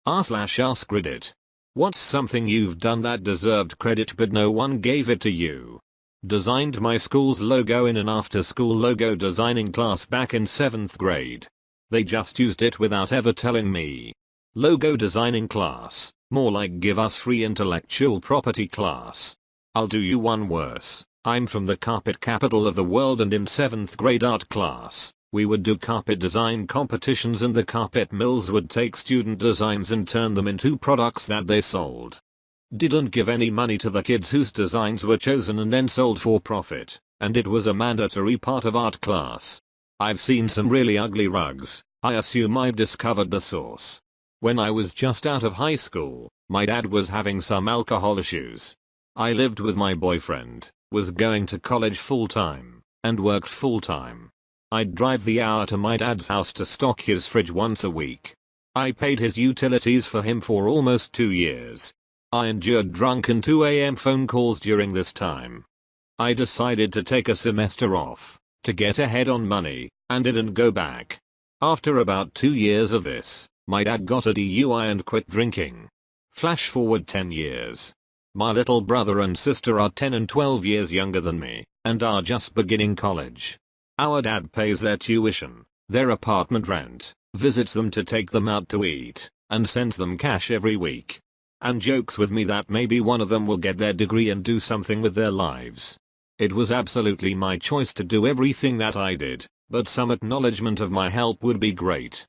r/AskReddit. What's something you've done that deserved credit but no one gave it to you? Designed my school's logo in an after-school logo designing class back in 7th grade. They just used it without ever telling me. Logo designing class, more like give us free intellectual property class. I'll do you one worse. I'm from the carpet capital of the world, and in 7th grade art class, we would do carpet design competitions and the carpet mills would take student designs and turn them into products that they sold. Didn't give any money to the kids whose designs were chosen and then sold for profit, and it was a mandatory part of art class. I've seen some really ugly rugs. I assume I've discovered the source. When I was just out of high school, my dad was having some alcohol issues. I lived with my boyfriend, was going to college full-time, and worked full-time. I'd drive the hour to my dad's house to stock his fridge once a week. I paid his utilities for him for almost 2 years. I endured drunken 2 a.m. phone calls during this time. I decided to take a semester off, to get ahead on money, and didn't go back. After about 2 years of this, my dad got a DUI and quit drinking. Flash forward 10 years. My little brother and sister are 10 and 12 years younger than me, and are just beginning college. Our dad pays their tuition, their apartment rent, visits them to take them out to eat, and sends them cash every week. And jokes with me that maybe one of them will get their degree and do something with their lives. It was absolutely my choice to do everything that I did, but some acknowledgement of my help would be great.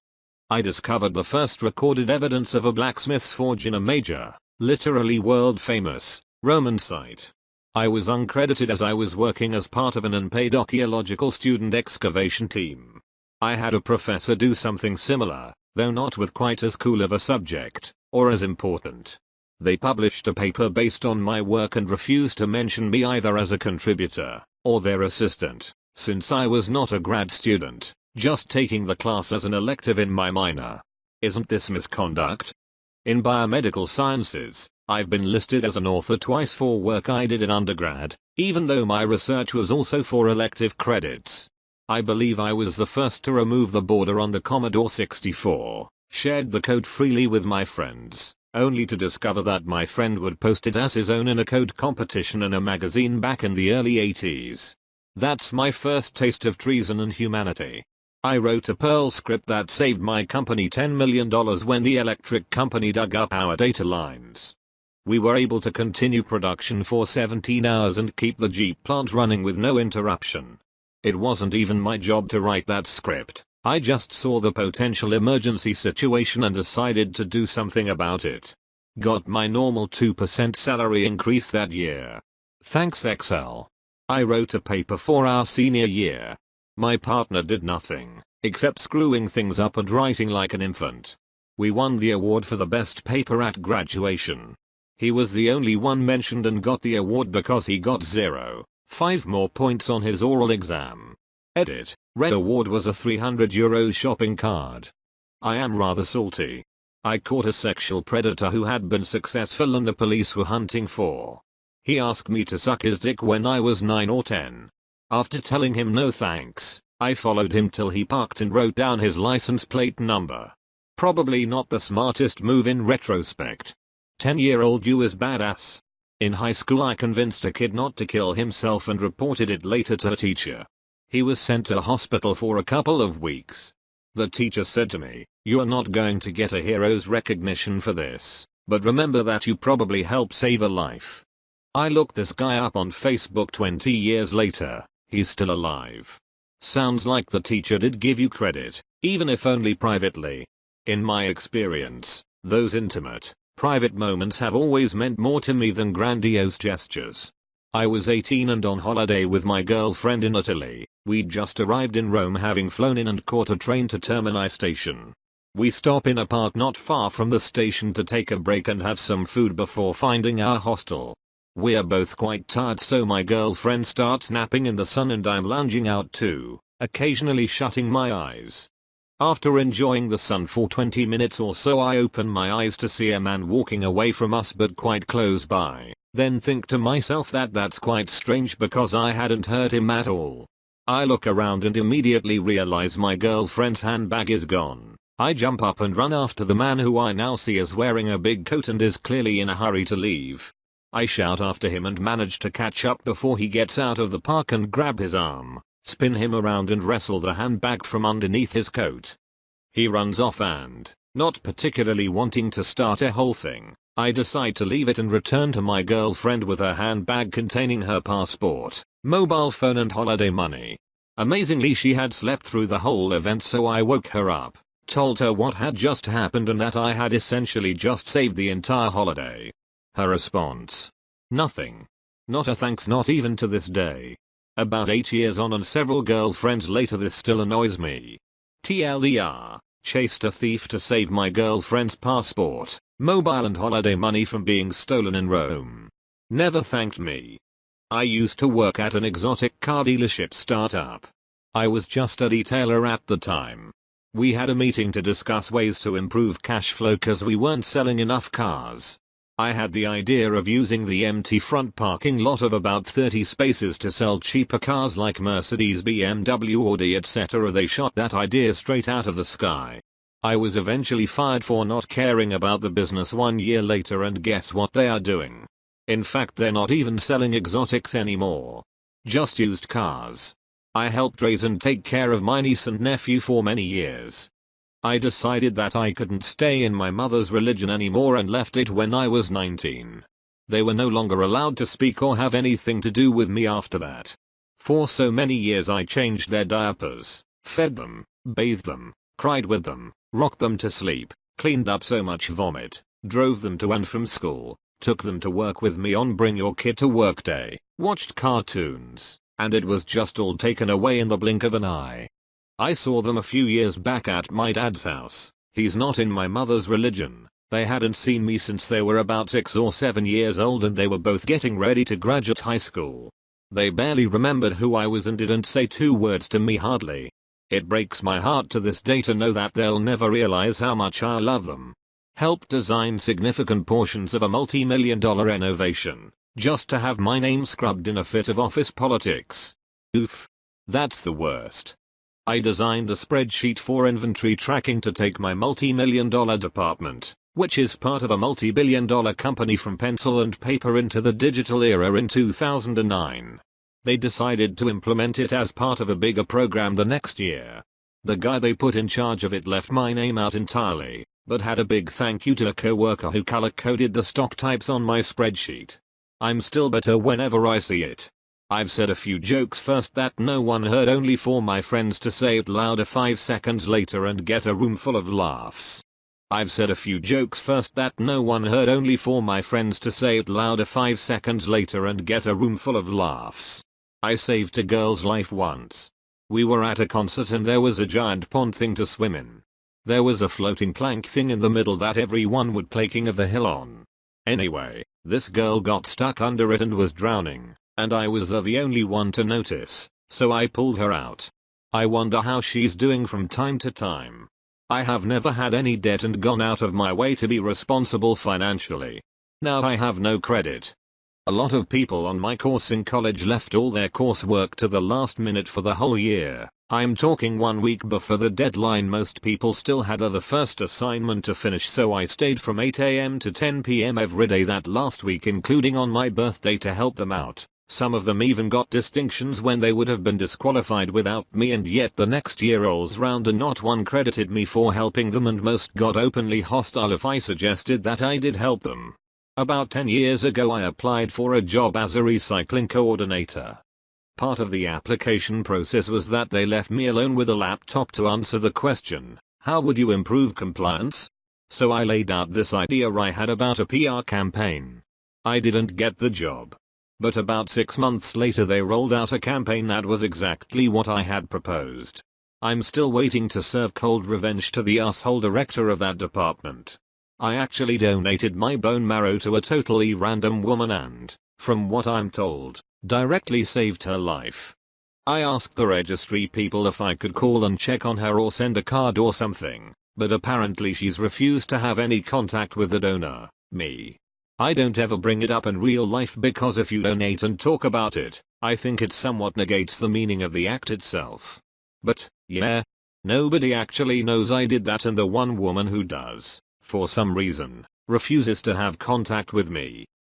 I discovered the first recorded evidence of a blacksmith's forge in a major, literally world famous, Roman site. I was uncredited as I was working as part of an unpaid archaeological student excavation team. I had a professor do something similar, though not with quite as cool of a subject, or as important. They published a paper based on my work and refused to mention me either as a contributor, or their assistant, since I was not a grad student, just taking the class as an elective in my minor. Isn't this misconduct? In biomedical sciences, I've been listed as an author twice for work I did in undergrad, even though my research was also for elective credits. I believe I was the first to remove the border on the Commodore 64, shared the code freely with my friends, only to discover that my friend would post it as his own in a code competition in a magazine back in the early 80s. That's my first taste of treason and humanity. I wrote a Perl script that saved my company $10 million when the electric company dug up our data lines. We were able to continue production for 17 hours and keep the Jeep plant running with no interruption. It wasn't even my job to write that script. I just saw the potential emergency situation and decided to do something about it. Got my normal 2% salary increase that year. Thanks Excel. I wrote a paper for our senior year. My partner did nothing, except screwing things up and writing like an infant. We won the award for the best paper at graduation. He was the only one mentioned and got the award because he got 0.5 more points on his oral exam. Edit. Red award was a €300 shopping card. I am rather salty. I caught a sexual predator who had been successful and the police were hunting for. He asked me to suck his dick when I was 9 or 10. After telling him no thanks, I followed him till he parked and wrote down his license plate number. Probably not the smartest move in retrospect. 10-year-old you is badass. In high school I convinced a kid not to kill himself and reported it later to a teacher. He was sent to hospital for a couple of weeks. The teacher said to me, "You are not going to get a hero's recognition for this, but remember that you probably helped save a life." I looked this guy up on Facebook 20 years later. He's still alive. Sounds like the teacher did give you credit, even if only privately. In my experience, those intimate, private moments have always meant more to me than grandiose gestures. I was 18 and on holiday with my girlfriend in Italy. We'd just arrived in Rome having flown in and caught a train to Termini station. We stop in a park not far from the station to take a break and have some food before finding our hostel. We're both quite tired, so my girlfriend starts napping in the sun and I'm lounging out too, occasionally shutting my eyes. After enjoying the sun for 20 minutes or so, I open my eyes to see a man walking away from us but quite close by, then think to myself that that's quite strange because I hadn't heard him at all. I look around and immediately realize my girlfriend's handbag is gone. I jump up and run after the man who I now see is wearing a big coat and is clearly in a hurry to leave. I shout after him and manage to catch up before he gets out of the park and grab his arm, spin him around and wrestle the handbag from underneath his coat. He runs off and, not particularly wanting to start a whole thing, I decide to leave it and return to my girlfriend with her handbag containing her passport, mobile phone and holiday money. Amazingly, she had slept through the whole event, so I woke her up, told her what had just happened and that I had essentially just saved the entire holiday. Her response? Nothing. Not a thanks, not even to this day. About 8 years on and several girlfriends later, this still annoys me. TLDR, chased a thief to save my girlfriend's passport, mobile and holiday money from being stolen in Rome. Never thanked me. I used to work at an exotic car dealership startup. I was just a detailer at the time. We had a meeting to discuss ways to improve cash flow cause we weren't selling enough cars. I had the idea of using the empty front parking lot of about 30 spaces to sell cheaper cars like Mercedes, BMW, Audi, etc. They shot that idea straight out of the sky. I was eventually fired for not caring about the business 1 year later, and guess what they are doing? In fact, they're not even selling exotics anymore. Just used cars. I helped raise and take care of my niece and nephew for many years. I decided that I couldn't stay in my mother's religion anymore and left it when I was 19. They were no longer allowed to speak or have anything to do with me after that. For so many years I changed their diapers, fed them, bathed them, cried with them, rocked them to sleep, cleaned up so much vomit, drove them to and from school, took them to work with me on Bring Your Kid to Work Day, watched cartoons, and it was just all taken away in the blink of an eye. I saw them a few years back at my dad's house. He's not in my mother's religion. They hadn't seen me since they were about 6 or 7 years old, and they were both getting ready to graduate high school. They barely remembered who I was and didn't say 2 words to me hardly. It breaks my heart to this day to know that they'll never realize how much I love them. Helped design significant portions of a multi-million-dollar innovation, just to have my name scrubbed in a fit of office politics. Oof. That's the worst. I designed a spreadsheet for inventory tracking to take my multi-million-dollar department, which is part of a multi-billion-dollar company, from pencil and paper into the digital era in 2009. They decided to implement it as part of a bigger program the next year. The guy they put in charge of it left my name out entirely, but had a big thank you to a coworker who color-coded the stock types on my spreadsheet. I'm still bitter whenever I see it. I've said a few jokes first that no one heard, only for my friends to say it louder 5 seconds later and get a room full of laughs. I've said a few jokes first that no one heard, only for my friends to say it louder 5 seconds later and get a room full of laughs. I saved a girl's life once. We were at a concert and there was a giant pond thing to swim in. There was a floating plank thing in the middle that everyone would play King of the Hill on. Anyway, this girl got stuck under it and was drowning. And I was the only one to notice, so I pulled her out. I wonder how she's doing from time to time. I have never had any debt and gone out of my way to be responsible financially. Now I have no credit. A lot of people on my course in college left all their coursework to the last minute for the whole year. I'm talking 1 week before the deadline. Most people still had the first assignment to finish, so I stayed from 8 AM to 10 PM every day that last week, including on my birthday, to help them out. Some of them even got distinctions when they would have been disqualified without me, and yet the next year rolls round and not one credited me for helping them, and most got openly hostile if I suggested that I did help them. About 10 years ago I applied for a job as a recycling coordinator. Part of the application process was that they left me alone with a laptop to answer the question, how would you improve compliance? So I laid out this idea I had about a PR campaign. I didn't get the job. But about 6 months later they rolled out a campaign that was exactly what I had proposed. I'm still waiting to serve cold revenge to the asshole director of that department. I actually donated my bone marrow to a totally random woman and, from what I'm told, directly saved her life. I asked the registry people if I could call and check on her or send a card or something, but apparently she's refused to have any contact with the donor, me. I don't ever bring it up in real life because if you donate and talk about it, I think it somewhat negates the meaning of the act itself. But, yeah. Nobody actually knows I did that, and the one woman who does, for some reason, refuses to have contact with me.